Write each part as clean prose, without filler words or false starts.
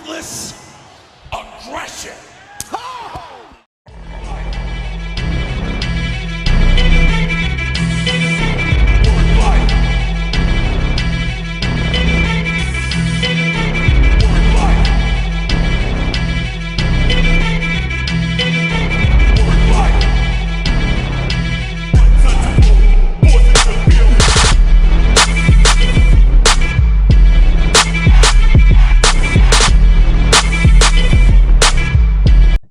Ruthless aggression.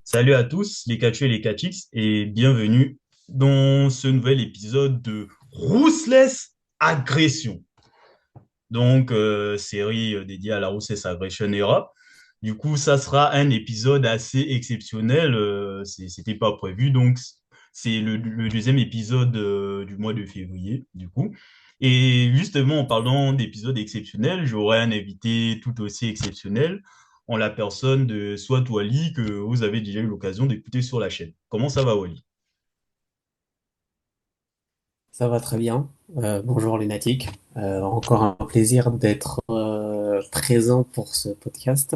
Salut à tous, les Catchus et les Catchix, et bienvenue dans ce nouvel épisode de Ruthless Aggression. Donc, série dédiée à la Ruthless Aggression Era. Du coup, ça sera un épisode assez exceptionnel. C'était pas prévu, donc c'est le deuxième épisode du mois de février, du coup. Et justement, en parlant d'épisodes exceptionnels, j'aurai un invité tout aussi exceptionnel en la personne de Swat Wally que vous avez déjà eu l'occasion d'écouter sur la chaîne. Comment ça va, Wally? Ça va très bien. Bonjour Lunatique. Encore un plaisir d'être présent pour ce podcast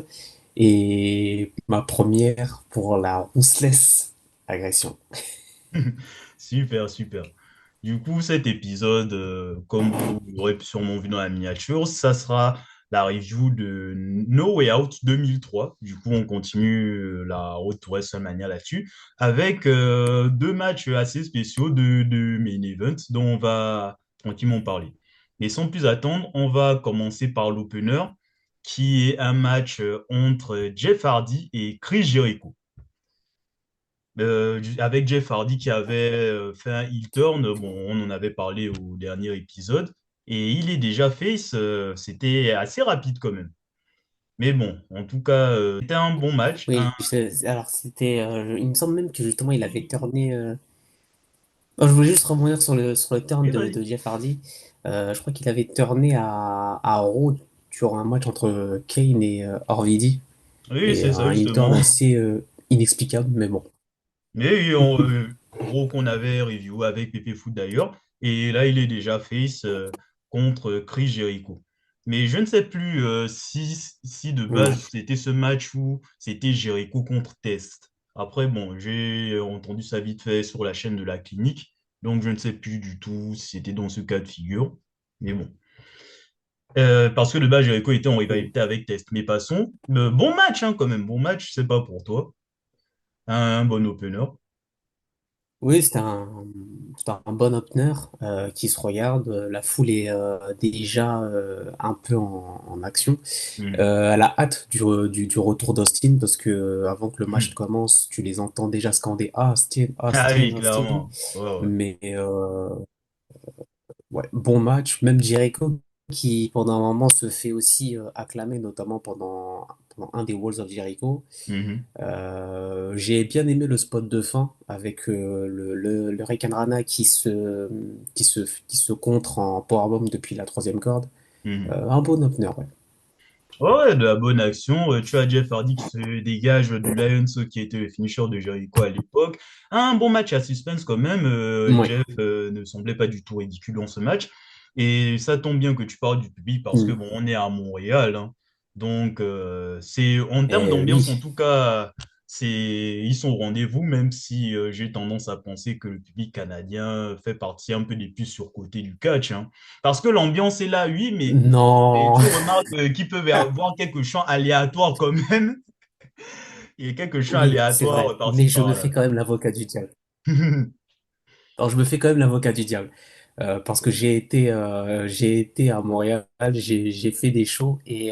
et ma première pour la Ruthless Agression. Super, super. Du coup, cet épisode, comme vous l'aurez sûrement vu dans la miniature, ça sera la review de No Way Out 2003. Du coup, on continue la road to WrestleMania là-dessus, avec deux matchs assez spéciaux de main event dont on va tranquillement parler. Mais sans plus attendre, on va commencer par l'opener, qui est un match entre Jeff Hardy et Chris Jericho. Avec Jeff Hardy qui avait fait un heel turn, bon, on en avait parlé au dernier épisode, et il est déjà face, c'était assez rapide quand même. Mais bon, en tout cas, c'était un bon match. Oui, alors il me semble même que justement il avait turné. Oh, je voulais juste rebondir sur le turn Oui, vas-y. de Jeff Hardy. Je crois qu'il avait turné à Raw durant un match entre Kane et RVD. Oui, Et c'est ça un heel turn justement. assez inexplicable, mais bon. Mais oui, Raw qu'on avait review avec Pepe Foot d'ailleurs, et là il est déjà face contre Chris Jericho. Mais je ne sais plus si de Ouais. base c'était ce match où c'était Jericho contre Test. Après, bon, j'ai entendu ça vite fait sur la chaîne de la clinique, donc je ne sais plus du tout si c'était dans ce cas de figure. Mais bon. Parce que de base, Jericho était en rivalité avec Test. Mais passons. Bon match, hein, quand même. Bon match, c'est pas pour toi. Un bon opener. Oui, c'était un bon opener qui se regarde. La foule est déjà un peu en action. Hmm. Elle a hâte du retour d'Austin parce que avant que le match commence, tu les entends déjà scander Austin, Ah Austin, oui, Austin. clairement. Ouais, ouais. Mais ouais, bon match. Même Jericho qui pendant un moment se fait aussi acclamer, notamment pendant un des Walls of Jericho. Mhm. J'ai bien aimé le spot de fin avec le Hurricane Rana qui se contre en powerbomb depuis la troisième corde. Mhm. Un bon opener, ouais. Ouais, de la bonne action. Tu as Jeff Hardy qui se dégage du Lions qui était le finisher de Jericho à l'époque. Un bon match à suspense quand même. Ouais. Jeff ne semblait pas du tout ridicule dans ce match. Et ça tombe bien que tu parles du public parce que Mm. bon, on est à Montréal, hein. Donc, c'est en termes Et d'ambiance, en oui. tout cas, ils sont au rendez-vous, même si j'ai tendance à penser que le public canadien fait partie un peu des plus surcotés du catch, hein. Parce que l'ambiance est là, oui, mais Non. tu remarques qu'ils peuvent avoir quelques chants aléatoires quand même. Il y a quelques chants Oui, c'est aléatoires vrai. Mais par-ci je me par-là. fais quand même l'avocat du diable. Alors, je me fais quand même l'avocat du diable. Parce que j'ai été à Montréal, j'ai fait des shows et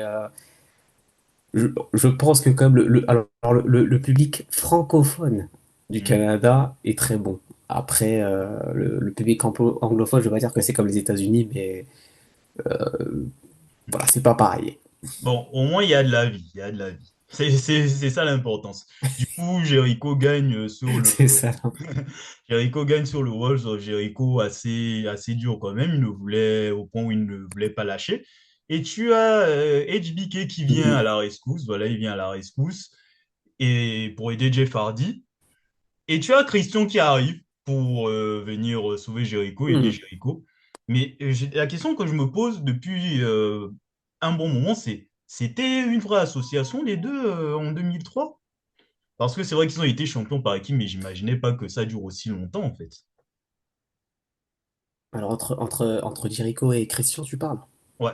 je pense que comme le public francophone du Mhm. Canada est très bon. Après, le public anglophone, je vais pas dire que c'est comme les États-Unis, mais voilà, c'est pas pareil. Bon, au moins, il y a de la vie. Il y a de la vie. C'est ça l'importance. Du coup, Jericho gagne sur le C'est ça. Jericho gagne sur le Walls of Jericho assez dur quand même. Il ne voulait, au point où il ne voulait pas lâcher. Et tu as HBK qui vient à Mhm. la rescousse. Voilà, il vient à la rescousse et pour aider Jeff Hardy. Et tu as Christian qui arrive pour venir sauver Jericho, aider Mhm. Jericho. Mais la question que je me pose depuis un bon moment, c'est C'était une vraie association, les deux, en 2003? Parce que c'est vrai qu'ils ont été champions par équipe, mais j'imaginais pas que ça dure aussi longtemps, en fait. Alors entre Jericho et Christian, tu parles? Ouais,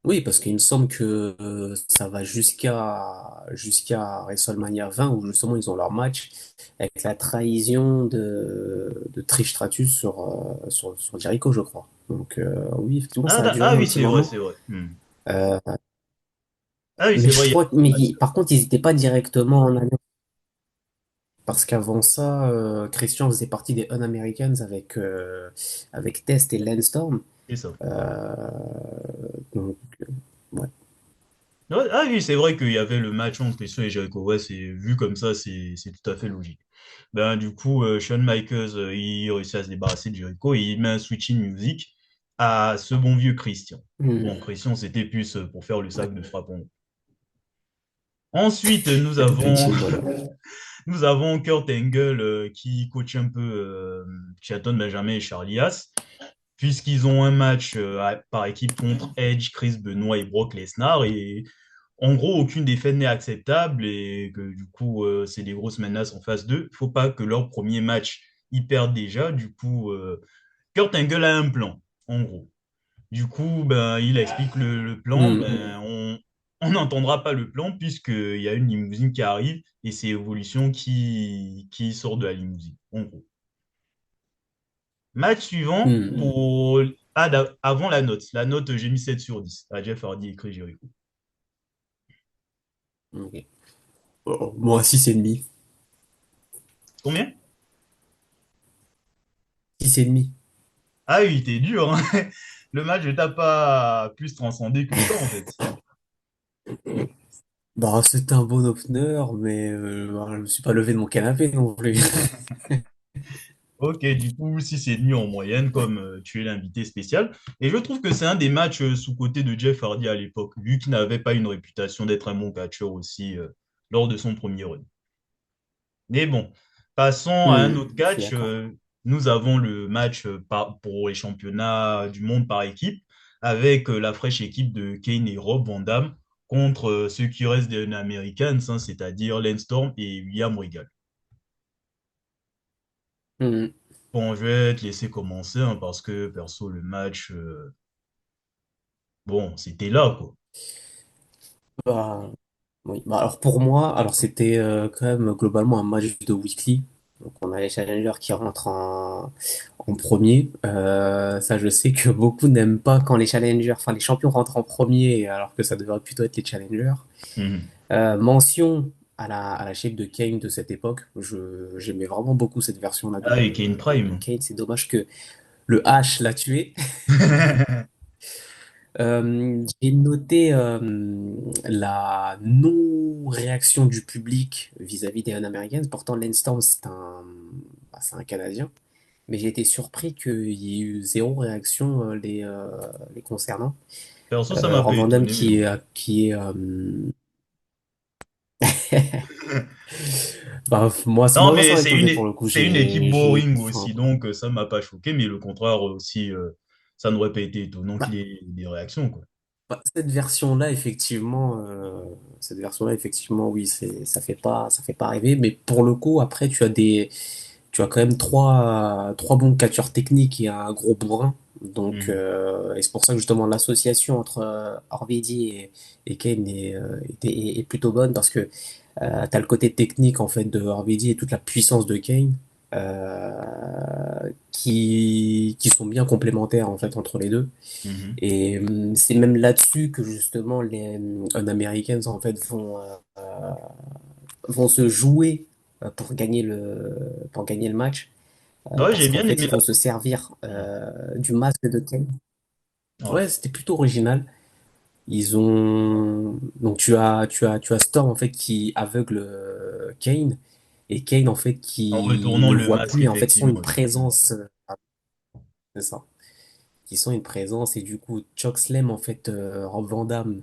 Oui, parce qu'il me semble que ça va jusqu'à WrestleMania 20 où justement ils ont leur match avec la trahison de Trish Stratus sur Jericho, je crois. Donc oui, effectivement, ça a duré Ah un oui, petit c'est vrai, moment. c'est vrai. Euh, Ah oui, mais c'est vrai, je il y a crois que, par contre, ils n'étaient pas directement en Amérique. Parce qu'avant ça, Christian faisait partie des Un-Americans avec Test et Landstorm. c'est ça. Euh, donc, ouais. Ouais, ah oui, c'est vrai qu'il y avait le match entre Christian et Jericho. Ouais, c'est vu comme ça, c'est tout à fait logique. Ben, du coup, Shawn Michaels, il réussit à se débarrasser de Jericho et il met un switching music à ce bon vieux Christian. Bon, Hmm. Christian, c'était plus pour faire le sac de frappe. Ensuite, Le punching, voilà. nous avons Kurt Angle qui coach un peu Shelton Benjamin et Charlie Haas, puisqu'ils ont un match par équipe contre Edge, Chris Benoit et Brock Lesnar. Et en gros, aucune défaite n'est acceptable et que du coup, c'est des grosses menaces en face d'eux. Faut pas que leur premier match, ils perdent déjà. Du coup, Kurt Angle a un plan, en gros. Du coup, ben, il explique le plan. Hmm. Ben, on n'entendra pas le plan puisqu'il y a une limousine qui arrive et c'est Evolution qui sort de la limousine, en gros. Match suivant Hmm. pour... Ah, avant la note. La note, j'ai mis 7 sur 10. À Jeff Hardy et Chris Jericho. Ok. Oh, moi, 6,5. Combien? 6,5. Ah oui, t'es dur, hein. Le match ne t'a pas plus transcendé que ça, en fait. Bah, c'était un bon opener, mais bah, je me suis pas levé de mon canapé non plus. Ok, du coup, 6,5 en moyenne, comme tu es l'invité spécial. Et je trouve que c'est un des matchs sous-cotés de Jeff Hardy à l'époque, vu qu'il n'avait pas une réputation d'être un bon catcheur aussi lors de son premier run. Mais bon, passons à un autre Je suis catch. d'accord. Nous avons le match pour les championnats du monde par équipe, avec la fraîche équipe de Kane et Rob Van Dam contre ceux qui restent des Americans, hein, c'est-à-dire Lance Storm et William Regal. Hmm. Bon, je vais te laisser commencer hein, parce que perso, le match, bon, c'était là, quoi. Bah, oui. Bah, alors pour moi, alors c'était quand même globalement un match de weekly. Donc on a les challengers qui rentrent en premier. Ça, je sais que beaucoup n'aiment pas quand les challengers, enfin les champions rentrent en premier, alors que ça devrait plutôt être les challengers. Mhm. Mention à la shape de Kane de cette époque. J'aimais vraiment beaucoup cette version-là Ah, et Kane de Prime. Kane. C'est dommage que le H l'a tué. J'ai noté la non-réaction du public vis-à-vis des Un-Americans. Pourtant, Lance Storm, c'est un Canadien. Mais j'ai été surpris qu'il y ait eu zéro réaction les concernant. Perso, ça m'a pas Rob Van Dam étonné, mais qui bon. est, qui est bah, Non, moi, ça mais m'a étonné pour le coup. c'est une équipe boring Enfin, aussi, donc ça m'a pas choqué, mais le contraire aussi, ça n'aurait pas été étonnant qu'il bah, y ait des réactions, quoi. cette version-là, effectivement, oui, ça fait pas rêver. Mais pour le coup, après, tu as quand même trois bons catcheurs techniques et un gros bourrin. Donc, Mhm. et c'est pour ça que justement l'association entre RVD et Kane est plutôt bonne parce que t'as le côté technique en fait de RVD et toute la puissance de Kane qui sont bien complémentaires en fait entre les deux. Mhm. Et c'est même là-dessus que justement les Un-Americans en fait vont se jouer pour gagner le match. Ouais, Parce j'ai qu'en bien fait, aimé ils la... vont se servir du masque de Kane. Ouais. Ouais, c'était plutôt original. Donc tu as Storm en fait qui aveugle Kane et Kane en fait En qui retournant ne le voit masque, plus et en fait sent une effectivement. présence. C'est ça. Qui sent une présence et du coup Chokeslam en fait Rob Van Dam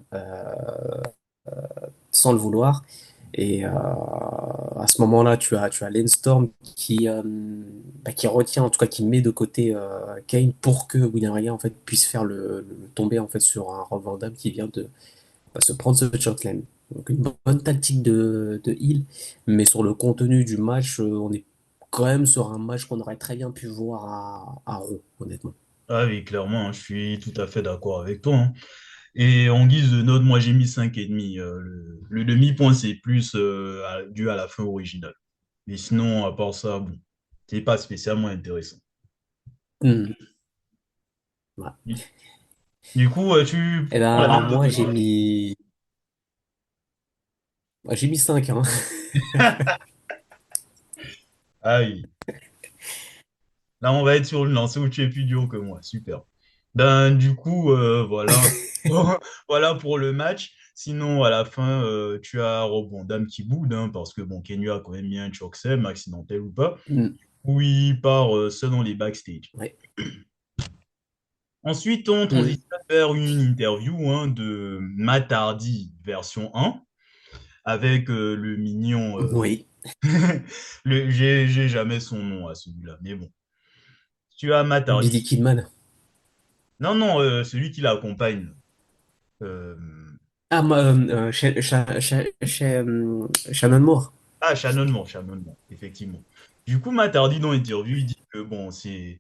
sans le vouloir et à ce moment-là, tu as Lance Storm qui retient, en tout cas, qui met de côté Kane pour que William Regal en fait puisse faire tomber en fait sur un Rob Van Dam qui vient de se prendre ce shotgun. Donc une bonne tactique de heal, mais sur le contenu du match, on est quand même sur un match qu'on aurait très bien pu voir à Raw, honnêtement. Ah oui, clairement, hein, je suis tout à fait d'accord avec toi, hein. Et en guise de note, moi j'ai mis 5,5. Le demi-point, c'est plus dû à la fin originale. Mais sinon, à part ça, bon, c'est pas spécialement intéressant. Hmm. Ouais. Du coup, tu Et prends la ben même note moi que moi. j'ai mis 5 hein. Ah oui. Là, on va être sur une lancée où tu es plus dur que moi. Super. Ben, du coup, voilà. Voilà pour le match. Sinon, à la fin, tu as Robondam qui boude, hein, parce que bon, Kenya a quand même mis un chokeslam, accidentel ou pas, Hmm. où il part seul dans les backstage. Ouais. Ensuite, on Hmm. transitionne vers une interview, hein, de Matt Hardy version 1 avec le mignon. Oui. J'ai jamais son nom à celui-là, mais bon. Tu as Matt Billy Hardy. Kidman. Non, non, celui qui l'accompagne. Euh, Ah, Shannon Moore. Shannon Moore, Shannon Moore, effectivement. Du coup, Matt Hardy, dans l'interview, il dit que bon, c'est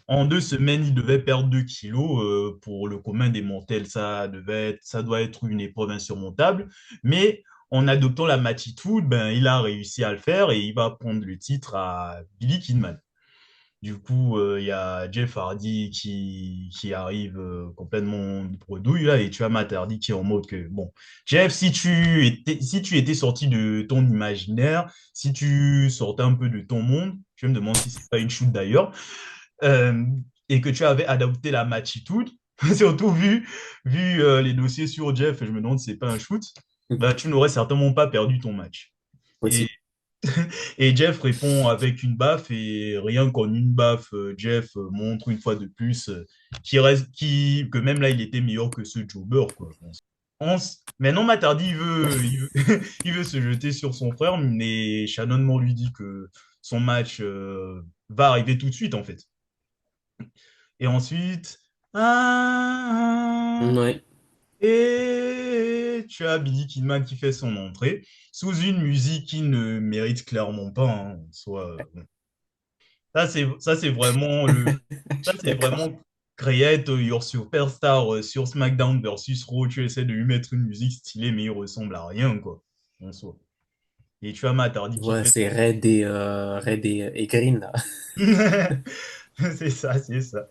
en 2 semaines, il devait perdre 2 kilos. Pour le commun des mortels, ça doit être une épreuve insurmontable. Mais en adoptant la matitude, ben, il a réussi à le faire et il va prendre le titre à Billy Kidman. Du coup, il y a Jeff Hardy qui arrive complètement bredouille là, et tu as Matt Hardy qui est en mode que, bon, Jeff, si tu étais sorti de ton imaginaire, si tu sortais un peu de ton monde, je me demande si c'est pas une shoot d'ailleurs, euh, et que tu avais adopté la matchitude, surtout vu les dossiers sur Jeff, je me demande si c'est pas un shoot, bah, tu n'aurais certainement pas perdu ton match. Et Possible. et Jeff répond avec une baffe, et rien qu'en une baffe, Jeff montre une fois de plus que même là, il était meilleur que ce Jobber, quoi. Maintenant, Matardi, il veut se jeter sur son frère, mais Shannon Moore lui dit que son match va arriver tout de suite, en fait. Et ensuite, Ouais. et tu as Billy Kidman qui fait son entrée sous une musique qui ne mérite clairement pas, hein, en soi. Bon. Ça, c'est vraiment ça, c'est D'accord. vraiment Create Your Superstar sur SmackDown versus Raw. Tu essaies de lui mettre une musique stylée, mais il ressemble à rien, quoi, en soi. Et tu as Matt Hardy qui Ouais, fait. c'est Red et Green, là. C'est ça, c'est ça.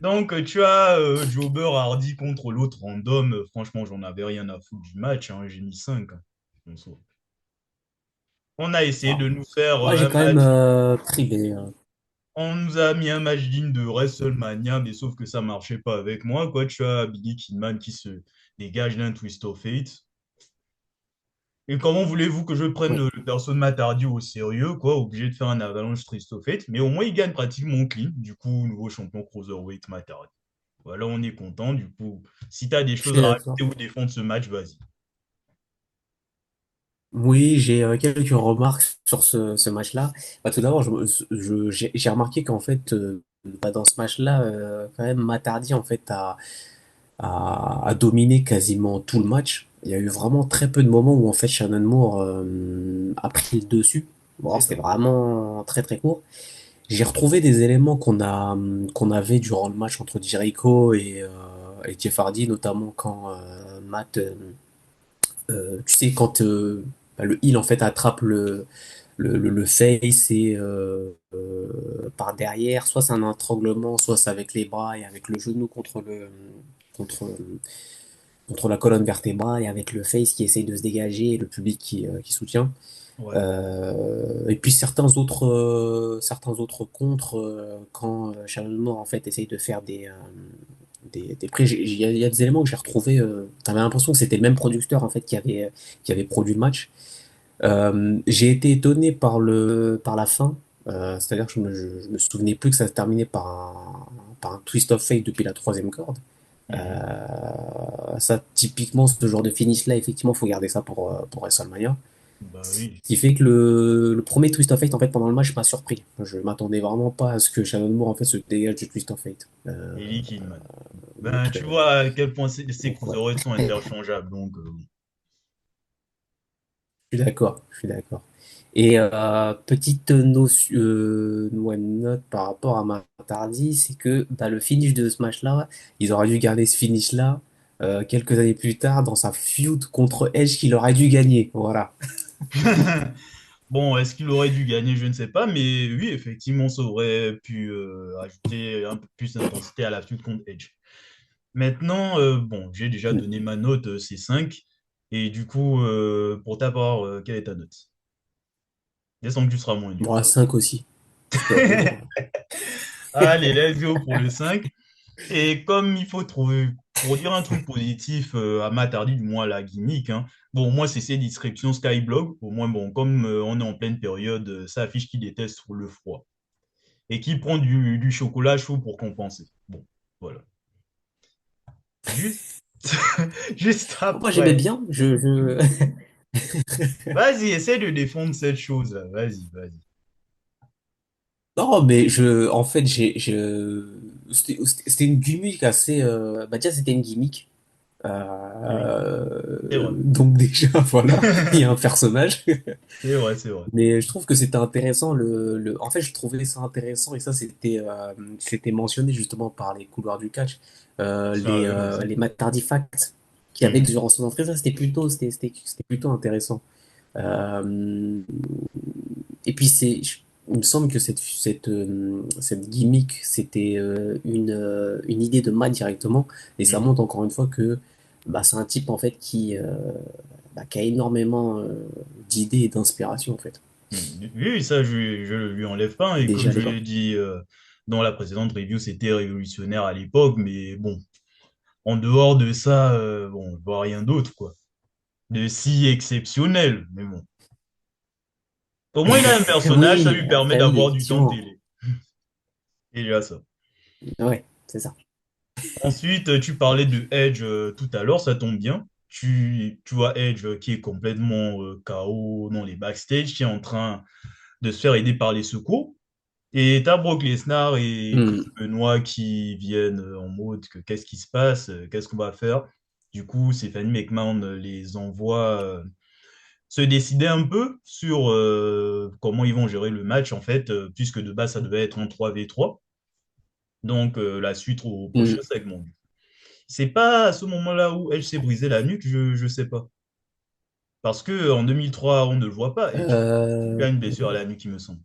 Donc, tu as Jobber Hardy contre l'autre random. Franchement, j'en avais rien à foutre du match, hein. J'ai mis 5, hein, en soi. On a essayé Ah. de nous faire Moi, j'ai un quand même match. privé. On nous a mis un match digne de WrestleMania, mais sauf que ça marchait pas avec moi, quoi. Tu as Billy Kidman qui se dégage d'un Twist of Fate. Et comment voulez-vous que je prenne Oui. le perso de Matt Hardy au sérieux, quoi, obligé de faire un avalanche Twist of Fate, mais au moins il gagne pratiquement clean. Du coup, nouveau champion Cruiserweight Matt Hardy. Voilà, on est content. Du coup, si tu as des Je choses suis à d'accord. rajouter ou défendre ce match, vas-y. Oui, j'ai quelques remarques sur ce match-là. Bah, tout d'abord, j'ai remarqué qu'en fait, dans ce match-là, quand même, Matardi en fait a dominé quasiment tout le match. Il y a eu vraiment très peu de moments où en fait Shannon Moore a pris le dessus. Bon, C'est c'était ça. vraiment très très court. J'ai retrouvé des éléments qu'on avait durant le match entre Jericho et Jeff Hardy, notamment quand Matt, tu sais, quand le heel en fait attrape le face et par derrière, soit c'est un étranglement, soit c'est avec les bras et avec le genou contre contre la colonne vertébrale et avec le face qui essaye de se dégager et le public qui soutient. Ouais. Et puis certains autres contres quand Shannon Moore en fait essaye de faire des prises. Il y a des éléments que j'ai retrouvés. T'avais l'impression que c'était le même producteur en fait qui avait produit le match. J'ai été étonné par la fin. C'est-à-dire que je me souvenais plus que ça se terminait par un twist of fate depuis la troisième corde. Mhm. Ça, typiquement, ce genre de finish-là, effectivement, faut garder ça pour WrestleMania. Bah Ce oui. qui fait que le premier Twist of Fate, en fait, pendant le match, m'a surpris. Je m'attendais vraiment pas à ce que Shannon Moore, en fait, se dégage du Twist of Fate. Ellie Kidman. Ben, Donc, tu vois à quel point ces donc ouais, cruiserweights sont interchangeables. Donc, je suis d'accord, je suis d'accord. Et petite notion, ouais, note par rapport à Matt Hardy, c'est que bah, le finish de ce match-là, ils auraient dû garder ce finish-là quelques années plus tard dans sa feud contre Edge qu'il aurait dû gagner. Voilà. bon, est-ce qu'il aurait dû gagner? Je ne sais pas. Mais oui, effectivement, ça aurait pu ajouter un peu plus d'intensité à la feud contre Edge. Maintenant, bon, j'ai déjà Mm. donné ma note, c'est 5. Et du coup, pour ta part, quelle est ta note? Descends que tu seras moins dur. Bon, à 5 aussi. Je peux répondre. Allez, let's go pour le 5. Et comme il faut trouver, pour dire un truc positif à Matt Hardy, du moins à la gimmick, hein, bon, moi, c'est ses descriptions Skyblog. Au moins, bon, comme on est en pleine période, ça affiche qu'il déteste le froid et qu'il prend du chocolat chaud pour compenser. Bon, voilà. Juste, juste Moi, j'aimais après. bien. Vas-y, essaie de défendre cette chose-là. Vas-y, vas-y. Non, mais en fait, c'était une gimmick assez, bah déjà, c'était une gimmick. Oui, c'est vrai. Donc déjà, voilà, il y a un personnage. C'est vrai, c'est vrai. Mais je trouve que c'était intéressant. En fait, je trouvais ça intéressant et ça, c'était mentionné justement par les couloirs du catch. Vas-y. Les Matt Hardy Facts qu'il y avait Mhm. durant son entrée, ça, c'était plutôt intéressant. Euh, et puis, il me semble que cette gimmick, c'était une idée de Matt directement. Et ça Mhm. montre encore une fois que bah, c'est un type en fait qui a énormément d'idées et d'inspiration en fait. Oui, ça, je lui enlève pas, hein. Et comme Déjà à je l'ai l'époque. dit dans la précédente review, c'était révolutionnaire à l'époque. Mais bon, en dehors de ça, bon, je vois rien d'autre, quoi. De si exceptionnel. Mais bon. Au moins, il a un personnage, ça Oui, lui permet après oui, d'avoir du temps de effectivement. télé. Et déjà ça. Ouais, c'est ça. Ensuite, tu parlais de Edge tout à l'heure, ça tombe bien. Tu vois Edge qui est complètement KO dans les backstage, qui est en train de se faire aider par les secours. Et t'as Brock Lesnar et Chris Hmm, Benoit qui viennent en mode que qu'est-ce qui se passe, qu'est-ce qu'on va faire. Du coup, Stephanie McMahon les envoie se décider un peu sur comment ils vont gérer le match, en fait, puisque de base, ça devait être en 3v3. Donc, la suite au prochain hmm. segment. C'est pas à ce moment-là où Edge s'est brisé la nuque, je sais pas. Parce que en 2003, on ne le voit pas, Edge. Il Euh, a une blessure à la nuque, il me semble.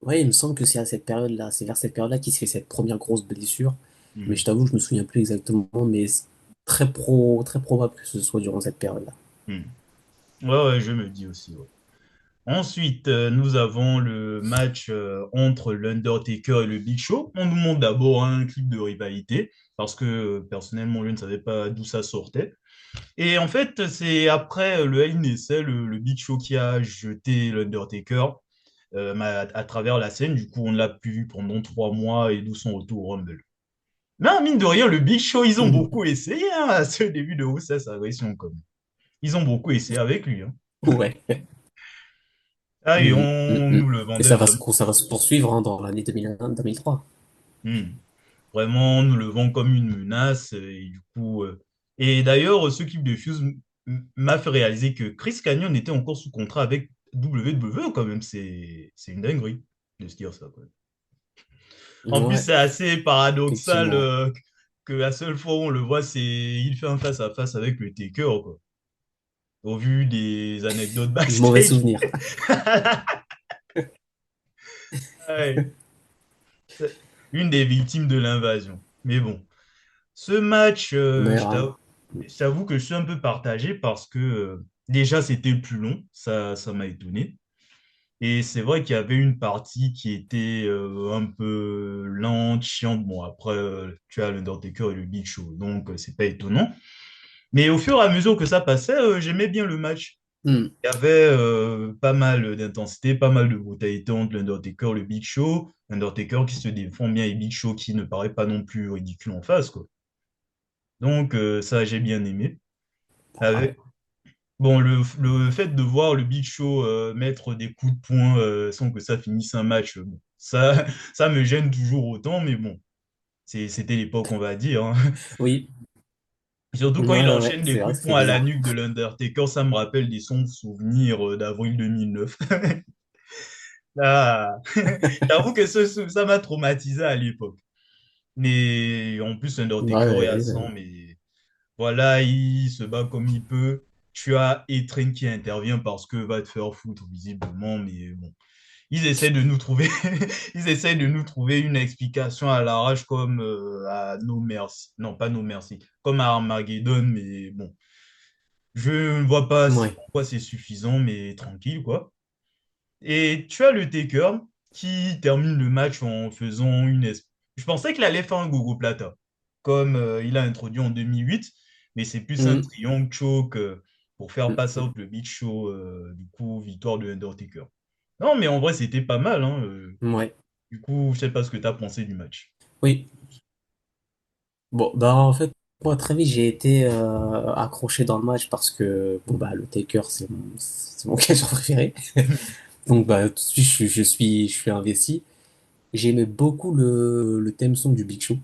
ouais, il me semble que c'est à cette période-là, c'est vers cette période-là qu'il se fait cette première grosse blessure. Mais Mhm. je t'avoue, je me souviens plus exactement, mais c'est très probable que ce soit durant cette période-là. Mhm. Ouais, ouais, je me dis aussi, ouais. Ensuite, nous avons le match entre l'Undertaker et le Big Show. On nous montre d'abord un clip de rivalité, parce que personnellement, je ne savais pas d'où ça sortait. Et en fait, c'est après le Hell in a Cell, le Big Show qui a jeté l'Undertaker à travers la scène. Du coup, on l'a plus vu pendant 3 mois et d'où son retour au Rumble. Mais mine de rien, le Big Show, ils ont Hmm. beaucoup essayé hein, à ce début de Rousseff Agression. Comme. Ils ont beaucoup essayé avec lui. Hein. Ouais. Ah, et Hmm, hmm, on hmm. nous le Et vendait vraiment. ça va se poursuivre hein, dans l'année 2001-2003. Hmm. Vraiment, on nous le vend comme une menace. Et du coup, et d'ailleurs, ce clip de Fuse m'a fait réaliser que Chris Canyon était encore sous contrat avec WWE quand même. C'est une dinguerie de se dire ça. Quoi. En plus, Ouais, c'est assez paradoxal effectivement. que la seule fois où on le voit, c'est il fait un face-à-face avec le Taker, quoi. Au vu des anecdotes Mauvais backstage. souvenir. Ouais, c'est une des victimes de l'invasion. Mais bon, ce match, Mais vraiment. je t'avoue que je suis un peu partagé parce que déjà, c'était plus long. Ça m'a étonné. Et c'est vrai qu'il y avait une partie qui était un peu lente, chiante. Bon, après, tu as l'Undertaker et le Big Show, donc c'est pas étonnant. Mais au fur et à mesure que ça passait, j'aimais bien le match. Hmm. Il y avait pas mal d'intensité, pas mal de brutalité entre l'Undertaker et le Big Show. L'Undertaker qui se défend bien et Big Show qui ne paraît pas non plus ridicule en face, quoi. Donc, ça, j'ai bien aimé. Ah, Avec... Bon, le fait de voir le Big Show mettre des coups de poing sans que ça finisse un match, bon, ça, ça me gêne toujours autant, mais bon, c'était l'époque, on va dire, hein. Oui, Surtout ouais, quand il ouais, ouais, enchaîne des c'est vrai coups que de c'est poing à la bizarre. nuque de l'Undertaker, ça me rappelle des sombres souvenirs d'avril 2009. Ah, j'avoue que ça m'a traumatisé à l'époque. Mais en plus, Ouais, Undertaker est à ouais, 100, mais voilà, il se bat comme il peut. Tu as E-Train qui intervient parce que va te faire foutre, visiblement, mais bon. Ils essaient de nous trouver, ils essaient de nous trouver une explication à l'arrache comme à No Mercy. Non, pas No Mercy, comme à Armageddon, mais bon. Je ne vois pas ouais. pourquoi c'est suffisant, mais tranquille, quoi. Et tu as le Taker qui termine le match en faisant Je pensais qu'il allait faire un Gogo Plata, comme il a introduit en 2008, mais c'est plus un Mhm. triangle choke pour faire pass Mhm. out le Big Show, du coup, victoire de Undertaker. Non, mais en vrai, c'était pas mal, hein. Ouais. Du coup, je sais pas ce que tu as pensé du match. Oui. Bon, bah en fait, moi très vite j'ai été accroché dans le match parce que bon bah le Taker c'est mon catcheur préféré. Donc bah tout de suite je suis investi. J'aimais beaucoup le theme song du Big Show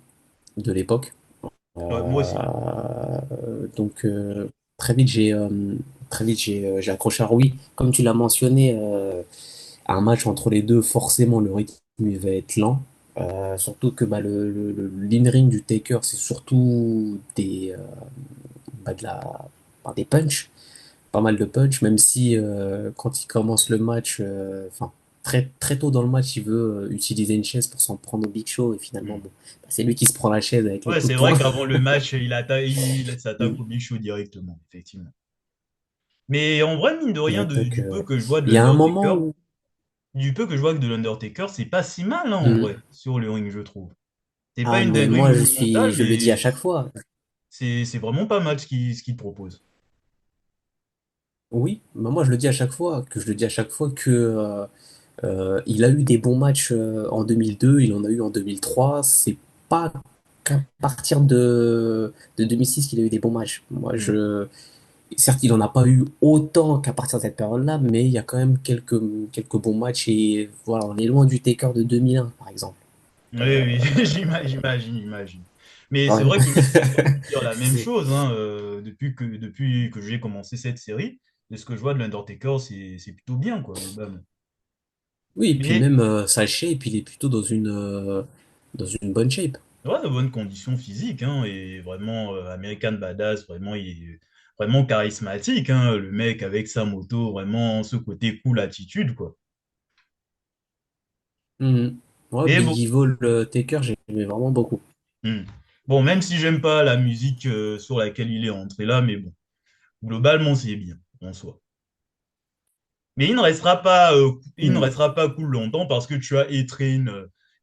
de l'époque. Moi aussi. Donc très vite j'ai accroché. Alors oui, comme tu l'as mentionné, un match entre les deux, forcément le rythme il va être lent. Surtout que bah, l'in-ring du Taker, c'est surtout bah, des punch, pas mal de punch, même si quand il commence le match, enfin très tôt dans le match, il veut utiliser une chaise pour s'en prendre au Big Show et finalement, Hmm. bon, bah, c'est lui qui se prend la chaise avec les Ouais, coups c'est de vrai poing. qu'avant le match, il s'attaque Mm. au Big Show directement, effectivement. Mais en vrai, mine de rien, Donc, du peu que je vois de il y a un l'Undertaker, moment où, du peu que je vois de l'Undertaker, c'est pas si mal, hein, en Mm. vrai, sur le ring, je trouve. C'est pas Ah une mais dinguerie moi monumentale, je le dis à mais chaque fois. c'est vraiment pas mal ce qu'il propose. Oui, bah moi je le dis à chaque fois, que il a eu des bons matchs en 2002, il en a eu en 2003. C'est pas qu'à partir de 2006 qu'il a eu des bons matchs. Hmm. Certes, il en a pas eu autant qu'à partir de cette période-là, mais il y a quand même quelques bons matchs et voilà, on est loin du Taker de 2001, par exemple. Oui, oui, j'imagine. Mais c'est Ouais. vrai que je peux quand même dire la même C'est- chose, hein, depuis que j'ai commencé cette série. De ce que je vois de l'Undertaker, c'est plutôt bien, quoi, globalement. Oui, et puis Mais même sa shape, il est plutôt dans une bonne shape. ouais, de bonnes conditions physiques, hein, et vraiment American Badass, vraiment, il est vraiment charismatique, hein, le mec avec sa moto, vraiment ce côté cool attitude, quoi. Mhm. Ouais, Mais bon, Big Evil Taker, j'aimais vraiment beaucoup. hmm. Bon, même si j'aime pas la musique sur laquelle il est entré là, mais bon, globalement, c'est bien, en soi. Mais il ne Mhm. restera pas cool longtemps parce que tu as A-Train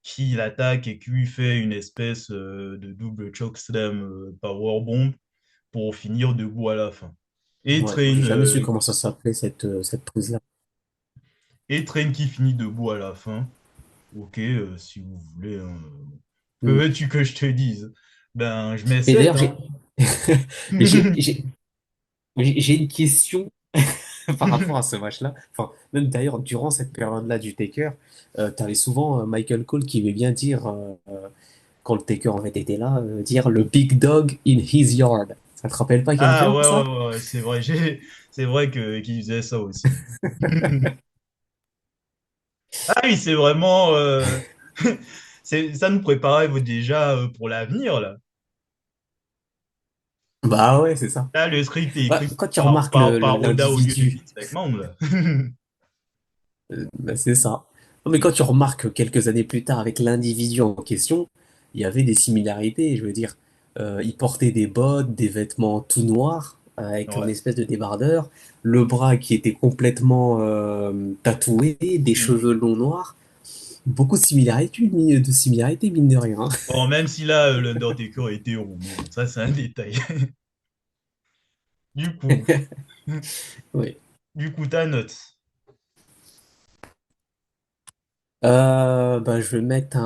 qui l'attaque et qui lui fait une espèce de double chokeslam powerbomb pour finir debout à la fin. Ouais, j'ai A-Train jamais su comment ça s'appelait cette prise-là. A-Train qui finit debout à la fin. Ok, si vous voulez, hein. Que Mhm. veux-tu que je te dise? Ben, je mets Mais 7, d'ailleurs, hein. mais j'ai une question par rapport à ce match-là. Enfin, même d'ailleurs, durant cette période-là du Taker, t'avais souvent Michael Cole qui aimait bien dire, quand le Taker en fait était là, dire le big dog in his yard. Ça te rappelle pas Ah quelqu'un, ouais, ça? ouais, ouais, ouais, c'est vrai, c'est vrai qu'il faisait ça aussi. Ah oui, c'est vraiment... ça nous préparait déjà pour l'avenir, là. Bah ouais, c'est ça. Là, le script est Bah, écrit quand tu par, remarques par, par Oda au lieu de l'individu, Vince McMahon, là. bah, c'est ça. Non, mais quand tu remarques quelques années plus tard avec l'individu en question, il y avait des similarités. Je veux dire, il portait des bottes, des vêtements tout noirs, avec un Ouais. espèce de débardeur, le bras qui était complètement tatoué, des Mm. cheveux longs noirs. Beaucoup de similarités, mine de rien. Bon, même si là, l'Undertaker est hétéro, mais bon, ça, c'est un détail. Du coup, Oui. ta note. Bah, allez, je vais mettre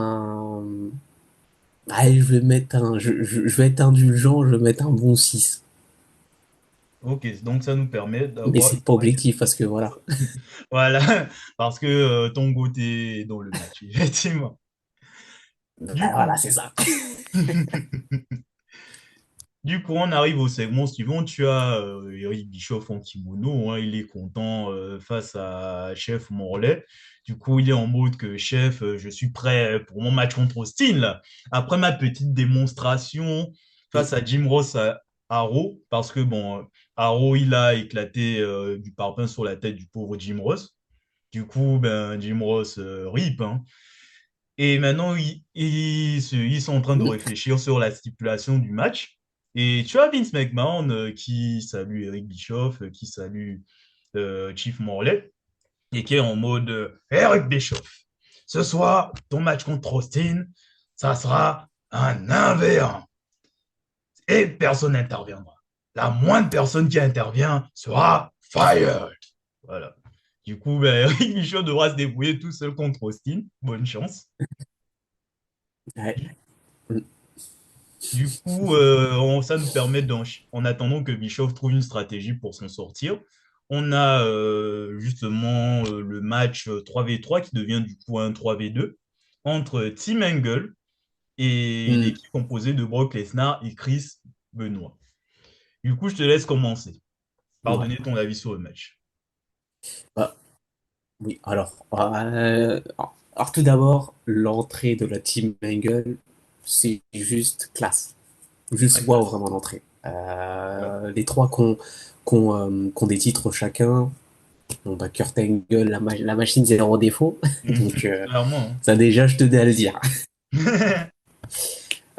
je vais être indulgent, je vais mettre un bon 6. Ok, donc ça nous permet Mais d'avoir... c'est pas objectif parce que voilà. Voilà, parce que ton goût est dans le match, effectivement. Ben, Du voilà, coup, c'est ça. du coup, on arrive au segment suivant. Tu as Eric Bischoff en kimono, hein, il est content face à Chef Morlaix. Du coup, il est en mode que Chef, je suis prêt pour mon match contre Austin, là. Après ma petite démonstration face à Jim Ross à Raw, parce que bon, à Raw, il a éclaté du parpaing sur la tête du pauvre Jim Ross. Du coup, ben, Jim Ross rip, hein. Et maintenant, ils sont en train de réfléchir sur la stipulation du match. Et tu as Vince McMahon qui salue Eric Bischoff, qui salue Chief Morley, et qui est en mode Eric Bischoff, ce soir, ton match contre Austin, ça sera un 1v1. Et personne n'interviendra. La moindre personne qui intervient sera fired. Voilà. Du coup, ben, Eric Bischoff devra se débrouiller tout seul contre Austin. Bonne chance. Ouais. Mm. Du coup, ça nous permet, en attendant que Bischoff trouve une stratégie pour s'en sortir, on a justement le match 3v3 qui devient du coup un 3v2 entre Team Angle et Mm. l'équipe composée de Brock Lesnar et Chris Benoit. Du coup, je te laisse commencer par Ouais. donner ton avis sur le match. Ah, oui, alors tout d'abord, l'entrée de la Team Angle, c'est juste classe. Juste Très waouh, classe. vraiment l'entrée. Ouais. Les trois qui ont des titres chacun. Bon, bah, Kurt Angle, la machine zéro défaut. Donc, Clairement. ça déjà, je tenais à le dire.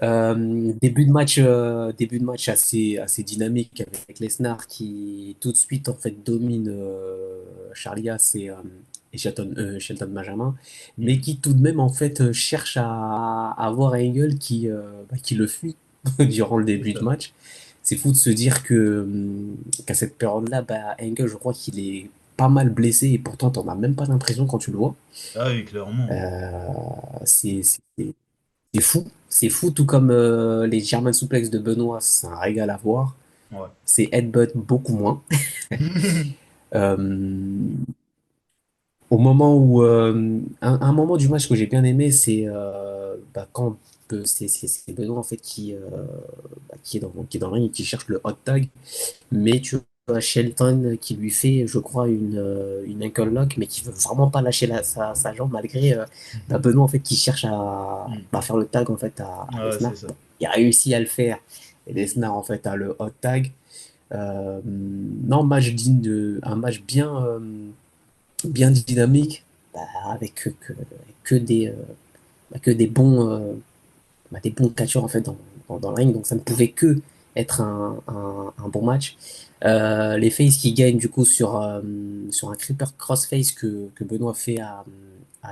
Hein. Début de match assez dynamique avec Lesnar qui tout de suite en fait domine Charlie Haas et Shelton Benjamin, mais Mhm. qui tout de même en fait cherche à avoir Angle qui le fuit durant le C'est début de ça. match. C'est fou de se dire qu'à cette période-là, bah, Angle, je crois qu'il est pas mal blessé et pourtant t'en as même pas l'impression quand tu le vois. Ah oui, clairement. C'est c'est fou, tout comme les German suplex de Benoît, c'est un régal à voir. Ouais. C'est headbutt beaucoup moins. Euh, un moment du match que j'ai bien aimé, c'est bah, quand c'est Benoît en fait qui est dans le ring et qui cherche le hot tag, mais tu vois Shelton qui lui fait, je crois, une ankle lock, mais qui veut vraiment pas lâcher sa jambe malgré bah, Benoît en fait qui cherche à faire le tag en fait à Ouais, Lesnar. c'est ça. Bon, il a réussi à le faire et Lesnar en fait a le hot tag. Non, match digne un match bien dynamique, bah, avec que des bons catcheurs en fait dans le ring, donc ça ne pouvait que être un bon match. Les faces qui gagnent du coup sur un creeper crossface que Benoît fait à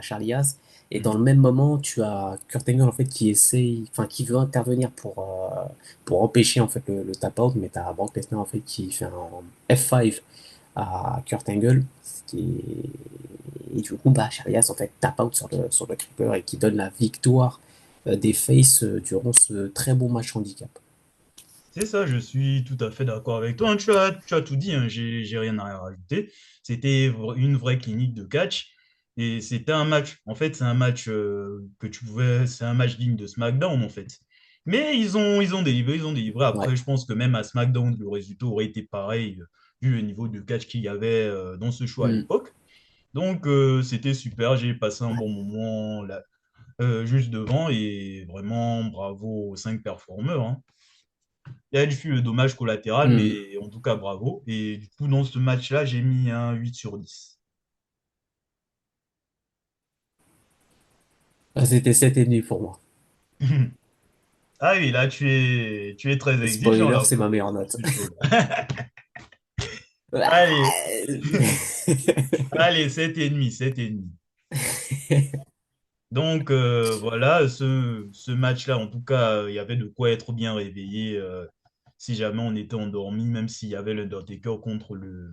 Charlie Haas. Et dans Mhm. le même moment, tu as Kurt Angle en fait qui veut intervenir pour empêcher en fait le tap out, mais t'as Brock Lesnar en fait qui fait un F5 à Kurt Angle, et du coup bah Charlie Haas en fait tap out sur le creeper et qui donne la victoire des Faces durant ce très bon match handicap. C'est ça, je suis tout à fait d'accord avec toi. Hein. Tu as tout dit, hein, j'ai rien à rajouter. C'était une vraie clinique de catch et c'était un match. En fait, c'est un match c'est un match digne de SmackDown en fait. Mais ils ont délivré, ils ont délivré. Ouais. Après, je pense que même à SmackDown, le résultat aurait été pareil vu le niveau de catch qu'il y avait dans ce show à Mm. l'époque. Donc, c'était super. J'ai passé un bon moment là, juste devant et vraiment bravo aux cinq performeurs. Hein. Il y a eu le dommage collatéral, Mm. mais en tout cas, bravo. Et du coup, dans ce match-là, j'ai mis un 8/10. Ah, c'était 7,5 pour moi. Ah oui, là, tu es très Et exigeant spoiler, là c'est ma pour meilleure note. ce show-là. Allez, allez, 7,5, 7,5. Donc, voilà, ce match-là, en tout cas, il y avait de quoi être bien réveillé si jamais on était endormi, même s'il y avait l'Undertaker contre le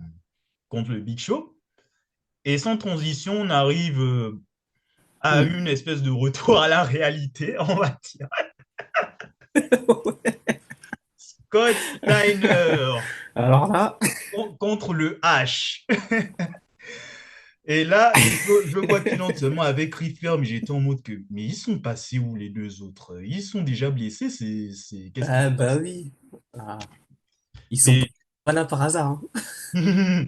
Big Show. Et sans transition, on arrive à Mm. une espèce de retour à la réalité, on va dire. Scott Steiner. Alors là, contre le H. Et là, je vois qu'il entre seulement avec Riffer, mais j'étais en mode que, mais ils sont passés où les deux autres? Ils sont déjà blessés, qu'est-ce qui se ah bah passe? oui. Ah, ils sont Et pas là par hasard, hein.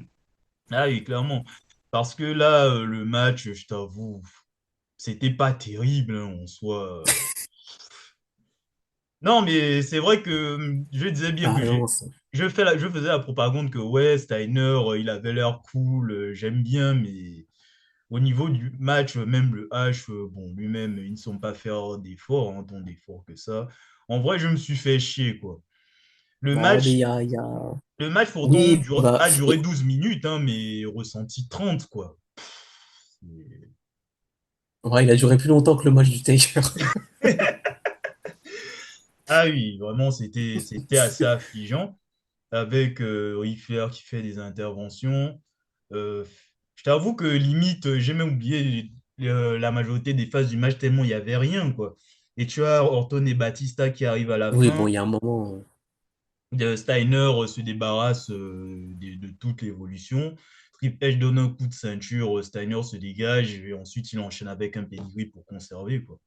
ah oui, clairement. Parce que là, le match, je t'avoue, c'était pas terrible hein, en soi. Non, mais c'est vrai que je disais bien Ah que non, je faisais la propagande que ouais, Steiner, il avait l'air cool, j'aime bien, mais au niveau du match, même le H, bon, lui-même, ils ne sont pas faire d'efforts, hein, tant d'efforts que ça. En vrai, je me suis fait chier, quoi. Le ouais, mais match, il y a... le match pourtant Oui, bah, a duré 12 minutes, hein, mais ressenti 30 quoi. C'est- ouais, il a duré plus longtemps que le match du Taker. Ah oui, vraiment, c'était assez affligeant avec Riffler qui fait des interventions. Euh, je t'avoue que limite, j'ai même oublié la majorité des phases du match tellement il n'y avait rien, quoi. Et tu as Orton et Batista qui arrivent à la Oui, fin. bon, il y a un moment. Steiner se débarrasse de toute l'évolution. Triple H donne un coup de ceinture, Steiner se dégage et ensuite il enchaîne avec un pedigree pour conserver, quoi.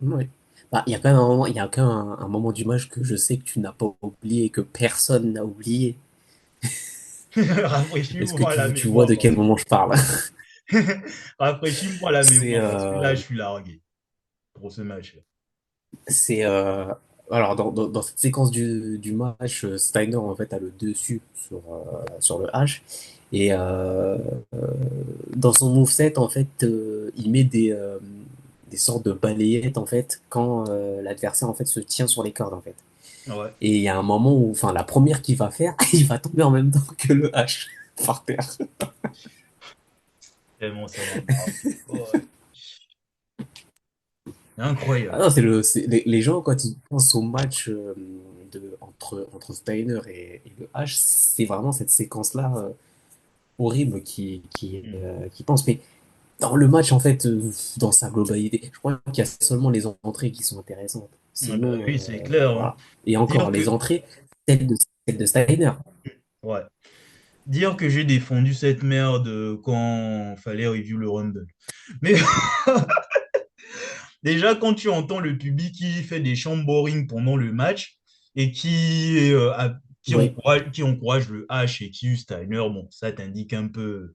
Ouais. Bah, il y a quand même un moment, il y a quand même un moment du match que je sais que tu n'as pas oublié, que personne n'a oublié. Est-ce que Rafraîchis-moi la tu vois mémoire, de parce quel moment je parle? Rafraîchis-moi la C'est mémoire parce que là, je suis largué pour ce match-là. c'est alors dans cette séquence du match, Steiner en fait a le dessus sur le H et dans son moveset en fait il met des sortes de balayettes en fait quand l'adversaire en fait se tient sur les cordes en fait. Ouais, Et il y a un moment où enfin la première qu'il va faire, il va tomber en même temps que le H par terre. tellement ça m'a marqué. Ouais. Ah Incroyable. non, les gens, quand ils pensent au match entre Steiner et le H, c'est vraiment cette séquence-là horrible Hmm. qui pense. Mais dans le match, en fait, dans sa globalité, je crois qu'il y a seulement les entrées qui sont intéressantes. Ah bah Sinon, oui, c'est clair, hein. voilà. Et encore, Dire que, les entrées, celles de Steiner. ouais. Dire que j'ai défendu cette merde quand fallait review le Rumble. Mais déjà, quand tu entends le public qui fait des chants boring pendant le match et Oui, qui encourage le H et qui use Steiner, bon, ça t'indique un peu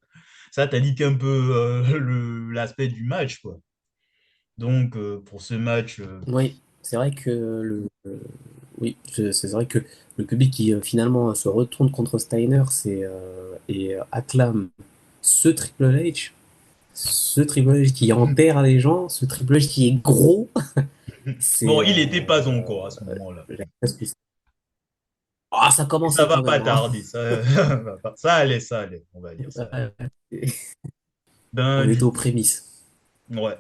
l'aspect du match, quoi. Donc, pour ce match, oui. C'est vrai que oui, c'est vrai que le public qui finalement se retourne contre Steiner et acclame ce Triple H, ce Triple H qui enterre les gens, ce Triple H qui est gros, bon, c'est il n'était pas encore à ce moment-là. ah, ça Et ça commençait va quand pas même, hein. tarder, ça allait, on va dire ça. Ouais, Ben, on est du aux coup, prémices. ouais.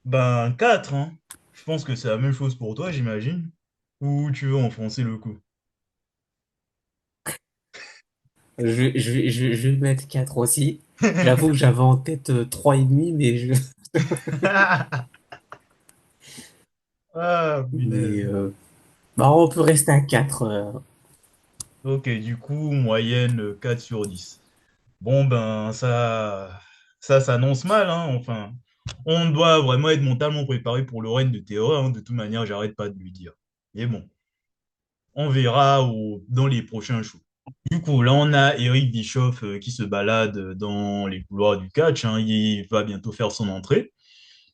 Ben, 4 hein. Je pense que c'est la même chose pour toi, j'imagine. Ou tu veux enfoncer le coup? Je vais mettre 4 aussi. J'avoue que j'avais en tête 3,5, Ah, mais punaise. bah, on peut rester à 4. Ok, du coup, moyenne 4 sur 10. Bon, ben, ça s'annonce mal, hein. Enfin, on doit vraiment être mentalement préparé pour le règne de Théo, hein. De toute manière, j'arrête pas de lui dire. Mais bon, on verra dans les prochains shows. Du coup, là, on a Eric Bischoff qui se balade dans les couloirs du catch, hein. Il va bientôt faire son entrée.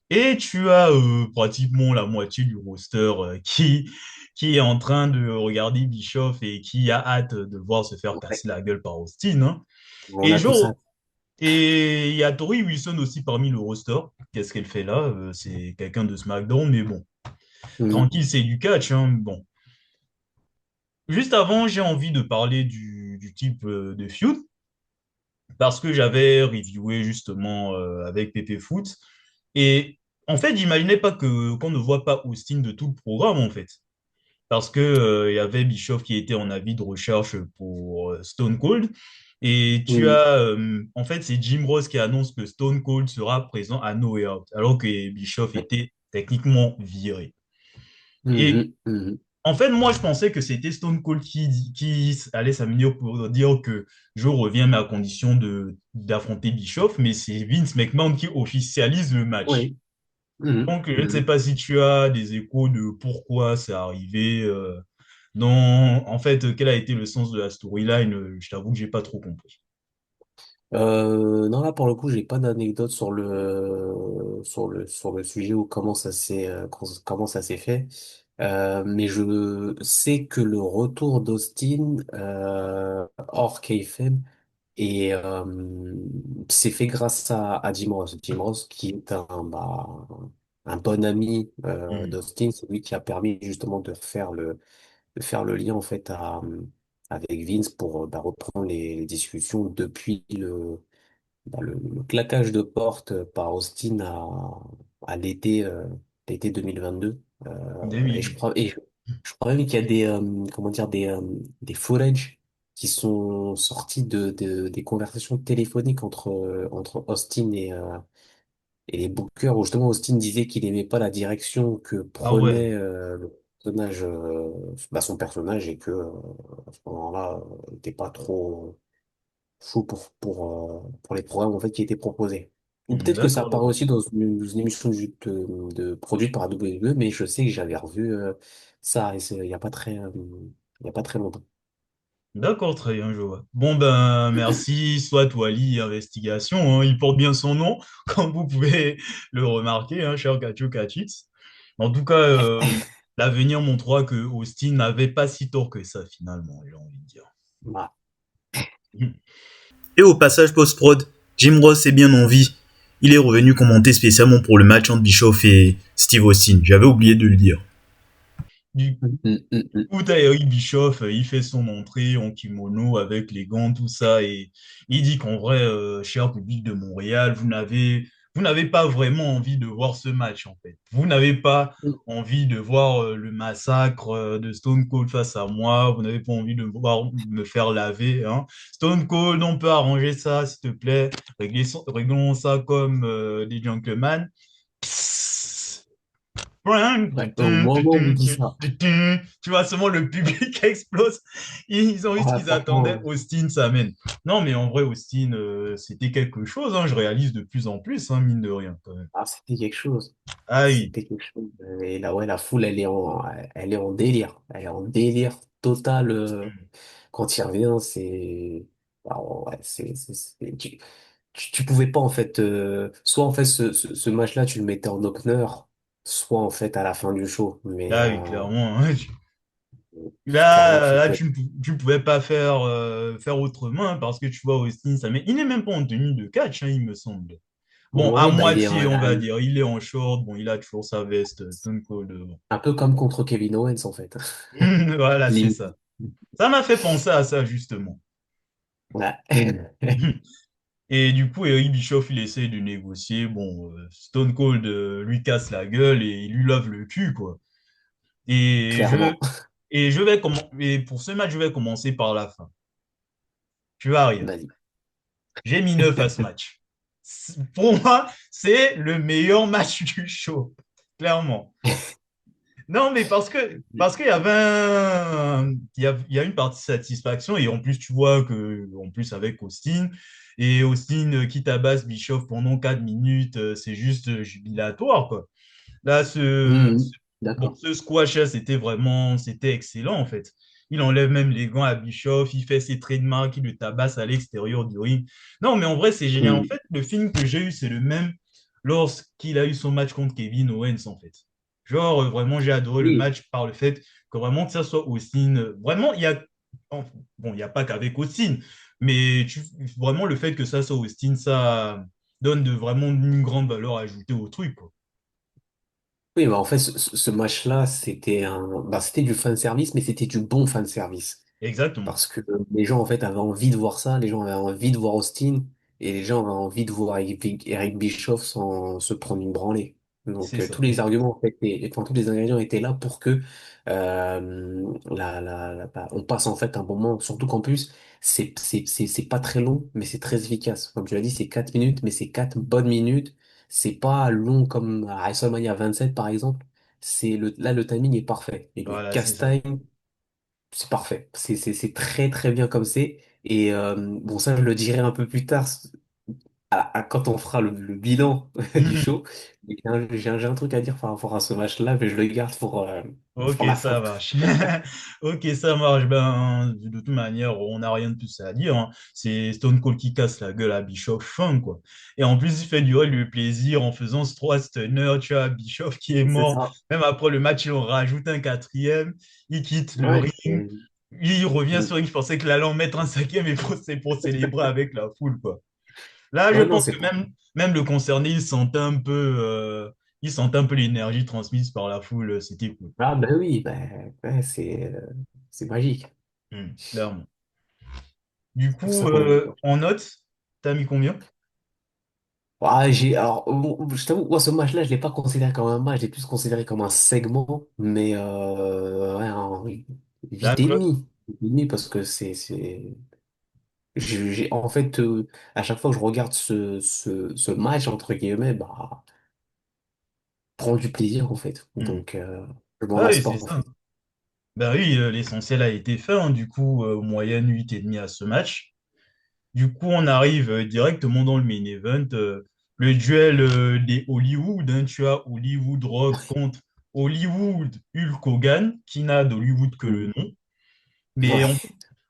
Et tu as pratiquement la moitié du roster qui est en train de regarder Bischoff et qui a hâte de le voir se faire Ouais, casser la gueule par Austin, hein. on Et, a tout ça. et il y a Tori Wilson aussi parmi le roster. Qu'est-ce qu'elle fait là? C'est quelqu'un de SmackDown, mais bon, Mhm. tranquille, c'est du catch, hein. Bon. Juste avant, j'ai envie de parler du type de feud parce que j'avais reviewé justement avec Pepe Foot. Et en fait, j'imaginais pas qu'on ne voit pas Austin de tout le programme, en fait. Parce que, il y avait Bischoff qui était en avis de recherche pour Stone Cold. Et tu Mhm. as, en fait, c'est Jim Ross qui annonce que Stone Cold sera présent à No Way Out, alors que Bischoff Ouais. était techniquement viré. Et Mhm. Mhm. En fait, moi, je pensais que c'était Stone Cold qui allait s'amener pour dire que je reviens, mais à condition d'affronter Bischoff, mais c'est Vince McMahon qui officialise le match. Oui. Mhm. Donc, je ne sais Mhm. pas si tu as des échos de pourquoi c'est arrivé. Non, en fait, quel a été le sens de la storyline? Je t'avoue que j'ai pas trop compris. Non, là, pour le coup, j'ai pas d'anecdote sur le sujet ou comment ça s'est fait. Mais je sais que le retour d'Austin, hors kayfabe, et c'est fait grâce à Jim Ross. Jim Ross, qui est un bon ami Hmm. d'Austin, c'est lui qui a permis justement de faire le lien en fait avec Vince pour reprendre les discussions depuis le claquage de porte par Austin à l'été 2022. Et je 2002. crois, je crois même qu'il y a comment dire, des footage qui sont sortis des conversations téléphoniques entre Austin et les bookers, où justement Austin disait qu'il aimait pas la direction que Ah ouais, prenait le personnage, son personnage, et que à ce moment-là, il était pas trop chaud pour les programmes en fait qui étaient proposés. Ou peut-être que ça d'accord, apparaît d'accord. aussi dans une émission produite par la WWE, mais je sais que j'avais revu ça et il y a pas il y a pas très longtemps. D'accord, très bien, je vois. Bon, ben, merci, soit Wally Investigation, hein, il porte bien son nom, comme vous pouvez le remarquer, hein, cher Kachu Kachix. En tout cas, l'avenir montrera que Austin n'avait pas si tort que ça, finalement, j'ai envie de dire. Bah, Et au passage post-prod, Jim Ross est bien en vie. Il est revenu commenter spécialement pour le match entre Bischoff et Steve Austin. J'avais oublié de le dire. Du mm, mm, mm. coup, t'as Eric Bischoff, il fait son entrée en kimono avec les gants, tout ça, et il dit qu'en vrai, cher public de Montréal, vous n'avez pas vraiment envie de voir ce match, en fait. Vous n'avez pas Mm. envie de voir le massacre de Stone Cold face à moi, vous n'avez pas envie de voir me faire laver, hein. Stone Cold, on peut arranger ça, s'il te plaît. Réglons ça comme des gentlemen. Ouais, au moment où il dit ça, Tu vois, seulement le public explose. Ils ont eu ce ouais, qu'ils attendaient. franchement, Austin s'amène. Non, mais en vrai, Austin, c'était quelque chose, hein. Je réalise de plus en plus, hein, mine de rien, quand même. c'était quelque chose. Ah oui, C'était quelque chose. Et là, ouais, la foule, elle est en délire. Elle est en délire total. Quand il revient, ouais, tu pouvais pas, en fait, soit, en fait, ce match-là, tu le mettais en opener, soit, en fait, à la fin du show. Mais, ah oui, clairement, hein. clairement, Là, tu ne pouvais pas faire, faire autrement, hein, parce que tu vois, Austin s'amène. Il n'est même pas en tenue de catch, hein, il me semble. Bon, à ouais, bah, il est moitié, on va dire. Il est en short, bon, il a toujours sa veste Stone Cold. Bon. un peu comme contre Kevin Owens, en fait. Voilà, c'est Limite. ça. Ça m'a fait penser à ça, justement. Ouais. Et du coup, Eric Bischoff, il essaie de négocier. Bon, Stone Cold lui casse la gueule et il lui lave le cul, quoi. Et je, Clairement. et pour ce match, je vais commencer par la fin. Tu vas rire. Vas-y. J'ai mis 9 à ce match. Pour moi, c'est le meilleur match du show. Clairement. Non, mais parce qu'il y avait il y a une partie satisfaction et en plus tu vois que en plus avec Austin et Austin qui tabasse Bischoff pendant 4 minutes, c'est juste jubilatoire quoi. Là Mhm. bon, D'accord. ce squash là, c'était excellent en fait. Il enlève même les gants à Bischoff, il fait ses trademarks, il le tabasse à l'extérieur du ring. Non, mais en vrai, c'est génial. En Mhm. fait, le film que j'ai eu, c'est le même lorsqu'il a eu son match contre Kevin Owens, en fait. Genre, vraiment, j'ai adoré le Oui. match par le fait que vraiment que ça soit Austin. Vraiment, bon, il n'y a pas qu'avec Austin, mais vraiment le fait que ça soit Austin, ça donne vraiment une grande valeur ajoutée au truc, quoi. Oui, bah en fait, ce match-là, c'était du fan service, mais c'était du bon fan service. Exactement. Parce que les gens, en fait, avaient envie de voir ça, les gens avaient envie de voir Austin, et les gens avaient envie de voir Eric Bischoff sans se prendre une branlée. Donc, C'est ça. tous les arguments, en fait, enfin, tous les ingrédients étaient là pour que on passe, en fait, un bon moment. Surtout qu'en plus, c'est pas très long, mais c'est très efficace. Comme tu l'as dit, c'est 4 minutes, mais c'est 4 bonnes minutes. C'est pas long comme à WrestleMania 27, par exemple. là, le timing est parfait. Et le Voilà, c'est ça. cast-time, c'est parfait. C'est très, très bien comme c'est. Et bon, ça, je le dirai un peu plus tard, quand on fera le bilan du show. Mais j'ai un truc à dire par rapport à ce match-là, mais je le garde Ok, pour la ça fin. marche. Ok, ça marche. Ben, de toute manière, on n'a rien de plus à dire, hein. C'est Stone Cold qui casse la gueule à Bischoff fin, quoi. Et en plus, il fait durer le plaisir en faisant ce 3 stunners, tu vois, Bischoff qui est C'est mort. ça. Même après le match, il en rajoute un quatrième. Il quitte le Ouais, ring. Il revient sur le ring. Je pensais qu'il allait en mettre un cinquième et c'est pour célébrer avec la foule, quoi. Là, je ouais, non, pense c'est que pas. même le concerné, il sentait un peu l'énergie transmise par la foule. C'était cool. Ah, ben oui, ouais, c'est magique. Clairement. Du C'est pour coup, ça qu'on aime. en notes, t'as mis combien? Ah, alors, je t'avoue, moi, ce match-là, je l'ai pas considéré comme un match, je l'ai plus considéré comme un segment, mais ouais, un 8 et D'accord. demi. 8 et demi parce que en fait, à chaque fois que je regarde ce match, entre guillemets, bah, prends du plaisir, en fait. Hmm. Donc, je m'en Ah lasse oui, pas, c'est en ça. fait. Ben oui, l'essentiel a été fait, hein. Du coup, moyenne 8,5 à ce match. Du coup, on arrive directement dans le main event. Le duel des Hollywood, hein. Tu as Hollywood Rock contre Hollywood Hulk Hogan, qui n'a d'Hollywood que le Mm. nom. Mais Ouais.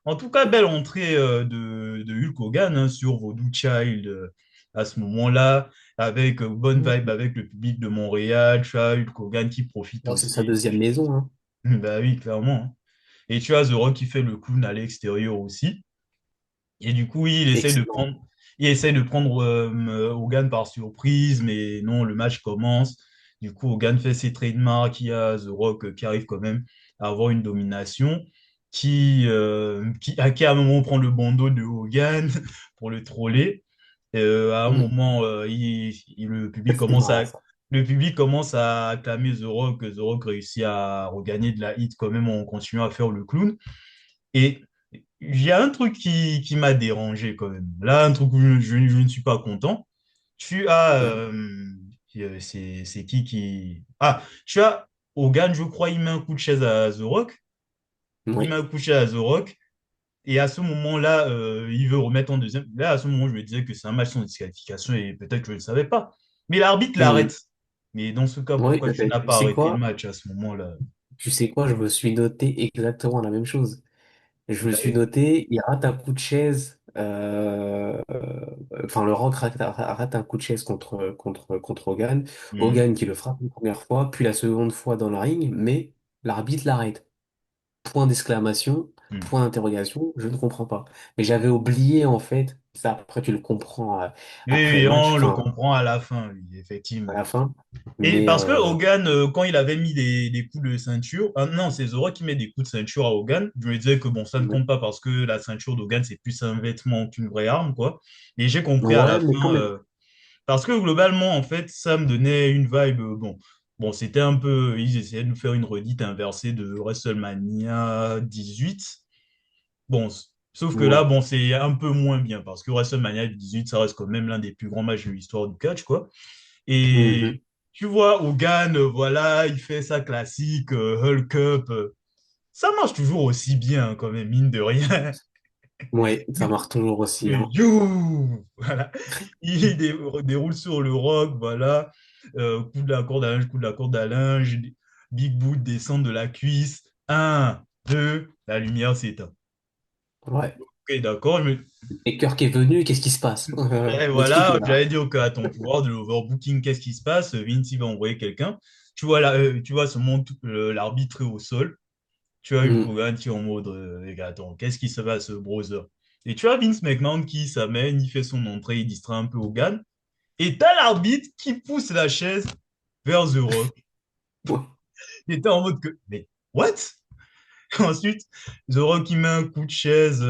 en tout cas, belle entrée de Hulk Hogan, hein, sur Voodoo Child à ce moment-là, avec bonne vibe avec le public de Montréal. Tu as Hulk Hogan qui profite Bon, c'est sa aussi. deuxième maison, hein. Bah oui, clairement, hein. Et tu as The Rock qui fait le clown à l'extérieur aussi. Et du coup, Excellent. il essaie de prendre Hogan par surprise, mais non, le match commence. Du coup, Hogan fait ses trademarks. Il y a The Rock qui arrive quand même à avoir une domination, qui à un moment prend le bandeau de Hogan pour le troller. À un Mm. moment, C'est marrant, ça. le public commence à acclamer The Rock. The Rock réussit à regagner de la hit quand même en continuant à faire le clown. Et il y a un truc qui m'a dérangé quand même. Là, un truc où je ne suis pas content. Tu as... Mm. c'est qui... Ah, tu as Hogan, je crois, il met un coup de chaise à The Rock. Il met Ouais. un coup de chaise à The Rock. Et à ce moment-là, il veut remettre en deuxième. Là, à ce moment, je me disais que c'est un match sans disqualification et peut-être que je ne le savais pas. Mais l'arbitre Mm. l'arrête. Mais dans ce cas, Ouais, pourquoi tu n'as tu pas sais arrêté le quoi? match à ce moment-là? Tu sais quoi? Je me suis noté exactement la même chose. Je me Bah suis oui. noté, il rate un coup de chaise. Enfin, le Rock rate un coup de chaise contre Hogan. Mhm. Hogan qui le frappe une première fois, puis la seconde fois dans le ring, mais l'arbitre l'arrête. Point d'exclamation, Mhm. point d'interrogation, je ne comprends pas. Mais j'avais oublié en fait, ça après tu le comprends Oui, après le oui, match, on le enfin comprend à la fin, oui, à effectivement. la fin. Et Mais parce que Hogan, quand il avait mis des coups de ceinture, ah non, c'est Zoro qui met des coups de ceinture à Hogan. Je me disais que bon, ça ne compte pas parce que la ceinture d'Hogan, c'est plus un vêtement qu'une vraie arme, quoi. Et j'ai compris à la ouais, mais quand fin, même. parce que globalement, en fait, ça me donnait une vibe, bon, c'était un peu, ils essayaient de nous faire une redite inversée de WrestleMania 18. Bon, sauf que là, Ouais. bon, c'est un peu moins bien parce que WrestleMania 18, ça reste quand même l'un des plus grands matchs de l'histoire du catch, quoi. Mhm. Et tu vois, Hogan, voilà, il fait sa classique Hulk Up. Ça marche toujours aussi bien, quand même, mine de rien. Ouais, ça marche toujours aussi, Le hein. you! Voilà. Déroule sur le rock, voilà. Coup de la corde à linge, coup de la corde à linge. Big Boot descend de la cuisse. Un, deux, la lumière s'éteint. Ouais. Ok, d'accord. Et Kirk est venu, qu'est-ce qui se passe? Et Le truc est voilà, là. j'allais dire qu'à ton pouvoir de l'overbooking, qu'est-ce qui se passe? Vince, il va envoyer quelqu'un. Tu vois ce monde, l'arbitre est au sol. Tu as Hulk Mhm. Hogan qui est en mode, les gars, attends, qu'est-ce qui se passe, brother? Et tu as Vince McMahon qui s'amène, il fait son entrée, il distrait un peu Hogan. Et t'as l'arbitre qui pousse la chaise vers The Rock. Ouais. Il était en mode que, mais what? Ensuite, The Rock, il met un coup de chaise,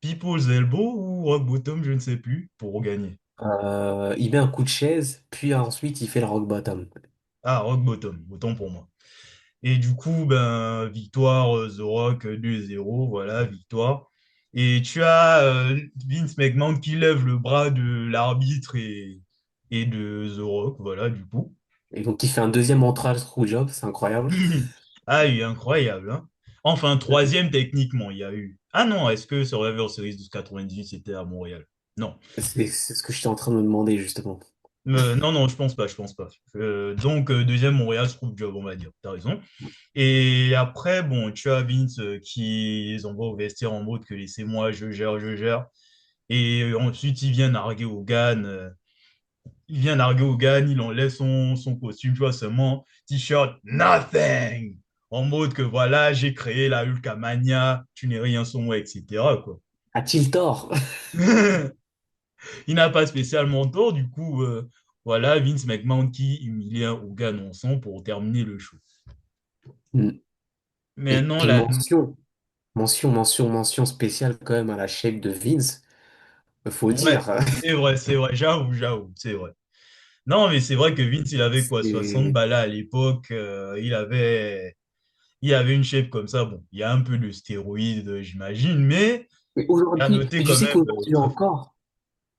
People's Elbow ou Rock Bottom, je ne sais plus, pour gagner. Il met un coup de chaise, puis ensuite il fait le rock bottom. Ah, Rock Bottom, autant pour moi. Et du coup, ben, victoire, The Rock 2-0, voilà, victoire. Et tu as Vince McMahon qui lève le bras de l'arbitre et de The Rock, voilà, du coup. Et donc, il fait un deuxième entourage Screwjob, c'est incroyable. Ah, il est incroyable, hein. Enfin, troisième techniquement, il y a eu. Ah non, est-ce que Survivor Series 1298 c'était à Montréal? Non. C'est ce que j'étais en train de me demander, justement. Non, non, je pense pas, je pense pas. Donc, deuxième Montréal, Job, on va dire. T'as raison. Et après, bon, tu as Vince qui les envoie au vestiaire en mode que laissez-moi, je gère, je gère. Et ensuite, il vient narguer Hogan. Il vient narguer Hogan, il enlève son costume, tu vois, seulement t-shirt, nothing! En mode que voilà, j'ai créé la Hulkamania, tu n'es rien sans moi, etc., quoi. A-t-il tort? Il n'a pas spécialement tort, du coup, voilà, Vince McMahon qui humilie un Hogan en sang pour terminer le show. Mm. Mais non, Et la... mention spéciale quand même à la shape de Vince, faut Ouais, dire. c'est vrai, j'avoue, c'est vrai. Non, mais c'est vrai que Vince, il avait quoi, 60 C'est- balles à l'époque, il avait une shape comme ça. Bon, il y a un peu de stéroïdes, j'imagine, mais Mais à aujourd'hui, noter et tu quand sais même très fort.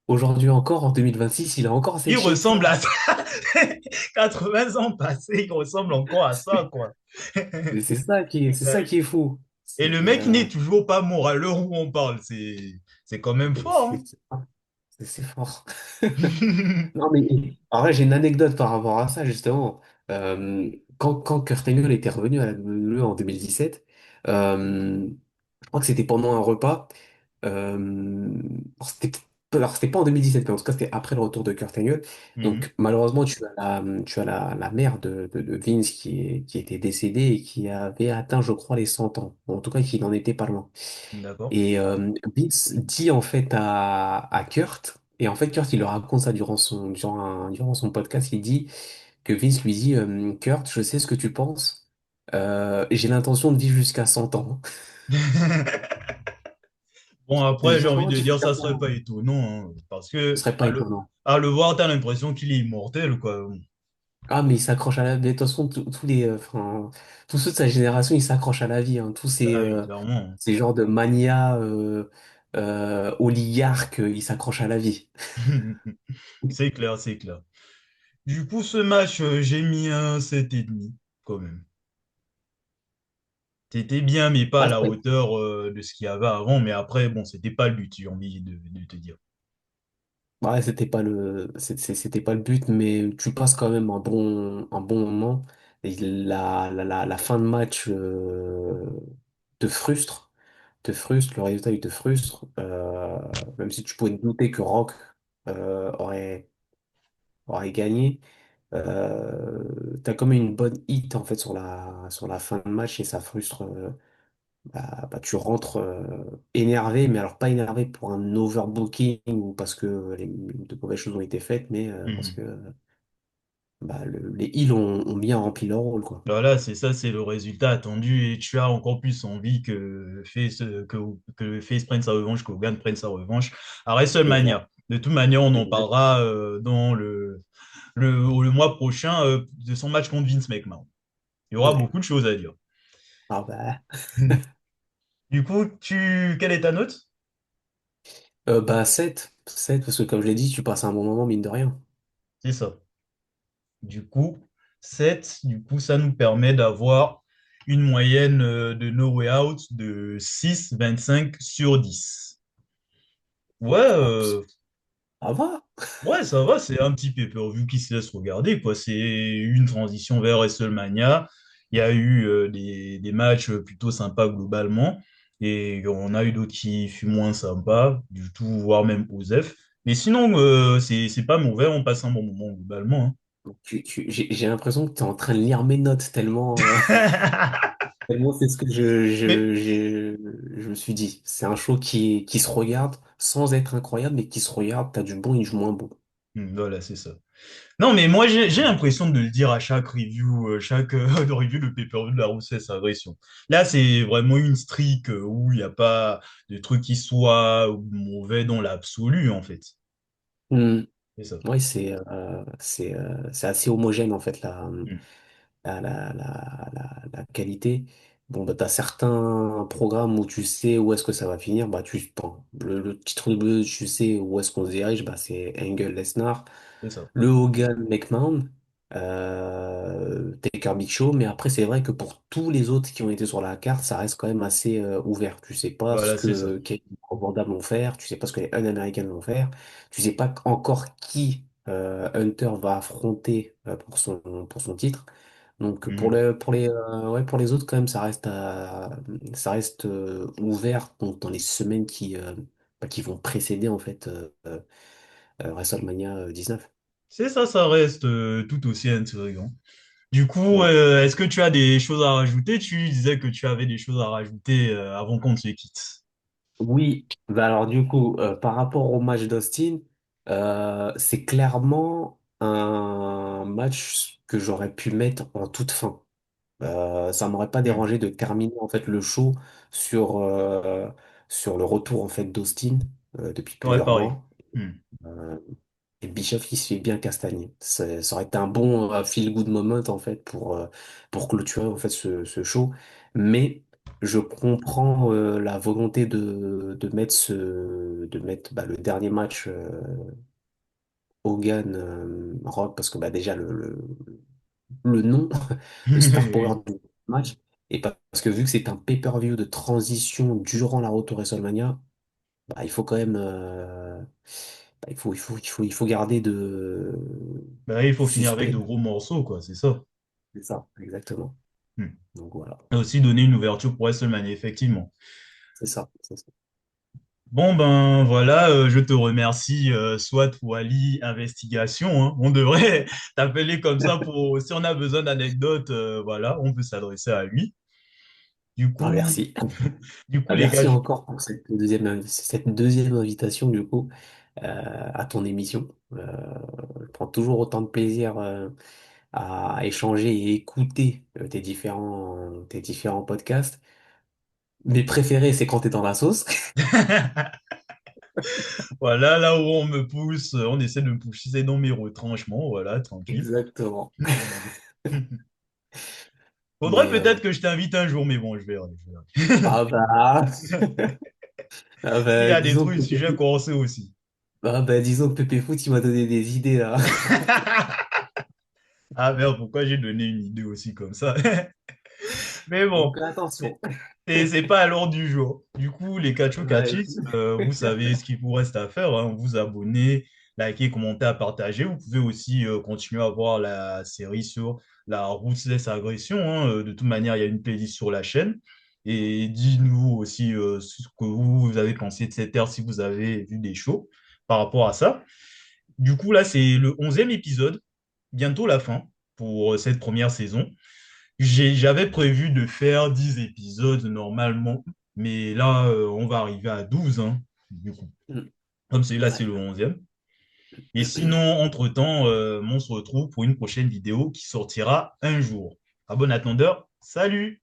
aujourd'hui encore, en 2026, il a encore Il cette ressemble à shape-là. ça. 80 ans passés, il ressemble encore à ça, quoi. C'est ça qui est fou. Et le mec n'est toujours pas mort à l'heure où on parle. C'est quand même fort, C'est hein. c'est fort. Non, mais en vrai, j'ai une anecdote par rapport à ça, justement. Quand Kurt Angle était revenu à la WWE en 2017, je crois que c'était pendant un repas. Euh, alors, c'était pas en 2017, mais en tout cas, c'était après le retour de Kurt Angle. Mhm. Donc, malheureusement, tu as la mère de Vince qui était décédée et qui avait atteint, je crois, les 100 ans. En tout cas, qui n'en était pas loin. D'accord. Et Vince dit en fait à Kurt, et en fait Kurt il le raconte ça durant son podcast, il dit que Vince lui dit Kurt, je sais ce que tu penses. J'ai l'intention de vivre jusqu'à 100 ans. Bon, Je après, dis, j'ai envie comment de tu fais dire, comme ça ça? serait pas étonnant, hein, parce Ce que serait pas étonnant. à le voir, t'as l'impression qu'il est immortel, quoi. Ah, mais il s'accroche à la vie. De toute façon, tous ceux de sa génération, ils s'accrochent à la vie, hein. Tous Ah oui, clairement. ces genres de manias oligarques, ils s'accrochent à la vie. C'est clair, c'est clair. Du coup, ce match, j'ai mis un 7,5 quand même. C'était bien, mais pas à Ah, la hauteur de ce qu'il y avait avant. Mais après, bon, c'était pas le but, j'ai envie de te dire. ouais, c'était pas le but, mais tu passes quand même un bon moment. Et la fin de match te frustre, le résultat il te frustre. Même si tu pouvais te douter que Rock aurait gagné, t'as quand même une bonne hit en fait sur la fin de match et ça frustre. Tu rentres énervé, mais alors pas énervé pour un overbooking ou parce que de mauvaises choses ont été faites, mais parce Mhm. que les heels ont bien rempli leur rôle, quoi. Voilà, c'est ça, c'est le résultat attendu. Et tu as encore plus envie que Face prenne sa revanche, que Hogan prenne sa revanche à Exact. WrestleMania. De toute manière, on en Exact. parlera dans le mois prochain de son match contre Vince McMahon. Il y aura Ouais. beaucoup de choses à dire. Ah bah, Du coup, quelle est ta note? 7 parce que comme je l'ai dit, tu passes un bon moment, mine de rien. C'est ça. Du coup, 7. Du coup, ça nous permet d'avoir une moyenne de No Way Out de 6,25 sur 10. Ouais, Oh, ça va. ouais, ça va, c'est un petit pay-per-view qui se laisse regarder, quoi. C'est une transition vers WrestleMania. Il y a eu des matchs plutôt sympas globalement, et on a eu d'autres qui furent moins sympas, du tout, voire même osef. Mais sinon, c'est pas mauvais, on passe un bon moment globalement, J'ai l'impression que tu es en train de lire mes notes tellement, hein. tellement c'est ce que Mais je me suis dit. C'est un show qui se regarde sans être incroyable, mais qui se regarde, t'as du bon et du moins bon. voilà, c'est ça. Non, mais moi, j'ai l'impression de le dire à chaque review, chaque de review de pay-per-view de la Roussesse Agression. Là, c'est vraiment une streak où il n'y a pas de truc qui soit mauvais dans l'absolu, en fait. Hmm. C'est ça. Ouais, c'est assez homogène en fait Mm. la qualité. Bon, bah, t'as certains programmes où tu sais où est-ce que ça va finir. Bon, le titre de bleu, tu sais où est-ce qu'on se dirige. Bah, c'est Angle Lesnar. C'est ça. Le Hogan McMahon. Taker Big Show, mais après c'est vrai que pour tous les autres qui ont été sur la carte, ça reste quand même assez ouvert. Tu sais pas ce Voilà, c'est ça. que Kane Van Damme vont faire, tu sais pas ce que les Un-American vont faire, tu sais pas encore qui Hunter va affronter pour son titre. Donc Mhm. pour les autres quand même ça reste ouvert donc, dans les semaines qui vont précéder en fait WrestleMania 19. C'est ça, ça reste tout aussi intriguant. Du coup, Mm. est-ce que tu as des choses à rajouter? Tu disais que tu avais des choses à rajouter avant qu'on ne se quitte. Oui, bah alors du coup, par rapport au match d'Austin, c'est clairement un match que j'aurais pu mettre en toute fin. Ça m'aurait pas Hmm. dérangé de terminer en fait le show sur, euh, sur le retour en fait d'Austin depuis Ouais, plusieurs pareil. mois. Hmm. Euh, et Bischoff qui se fait bien castagner. Ça aurait été un bon feel-good moment en fait pour clôturer en fait ce show. Mais je comprends la volonté de mettre bah, le dernier match Hogan Rock parce que bah, déjà le nom, le star power Oui. du match. Et parce que vu que c'est un pay-per-view de transition durant la Road to WrestleMania, bah, il faut quand même bah, il faut garder Ben, il du faut finir avec suspense. de gros morceaux, quoi, c'est ça. C'est ça, exactement. Hmm. Donc voilà, Et aussi donner une ouverture pour WrestleMania, effectivement. c'est ça, c'est ça. Bon, ben voilà, je te remercie, soit Wally Investigation, hein. On devrait t'appeler comme ça pour, si on a besoin d'anecdotes, voilà, on peut s'adresser à lui. Du Ah, coup, merci. du coup, Ah, les gars, merci encore pour cette deuxième invitation du coup à ton émission. Je prends toujours autant de plaisir à échanger et écouter tes différents podcasts. Mes préférés, c'est quand tu es dans la sauce. voilà, là où on me pousse, on essaie de me pousser dans mes retranchements, voilà, tranquille. Exactement. Faudrait Mais peut-être que je t'invite un jour, mais bon, je verrai. ah bah, ah Il y bah, a des trucs, sujets corsés aussi. disons que Pépé Foot, il m'a donné des idées là. Ah merde, pourquoi j'ai donné une idée aussi comme ça? Mais bon, Donc attention. c'est pas à l'ordre du jour. Du coup, les Cacho Bah, Cachis, vous savez ce qu'il vous reste à faire, hein. Vous abonner, liker, commenter, à partager. Vous pouvez aussi continuer à voir la série sur la Ruthless Agression, hein. De toute manière, il y a une playlist sur la chaîne. Et dites-nous aussi ce que vous avez pensé de cette ère si vous avez vu des shows par rapport à ça. Du coup, là, c'est le 11e épisode, bientôt la fin pour cette première saison. J'avais prévu de faire 10 épisodes normalement, mais là, on va arriver à 12, hein, du coup. mm, Comme c'est là, c'est ouais. le 11e. Et sinon, entre-temps, on se retrouve pour une prochaine vidéo qui sortira un jour. À bon attendeur, salut!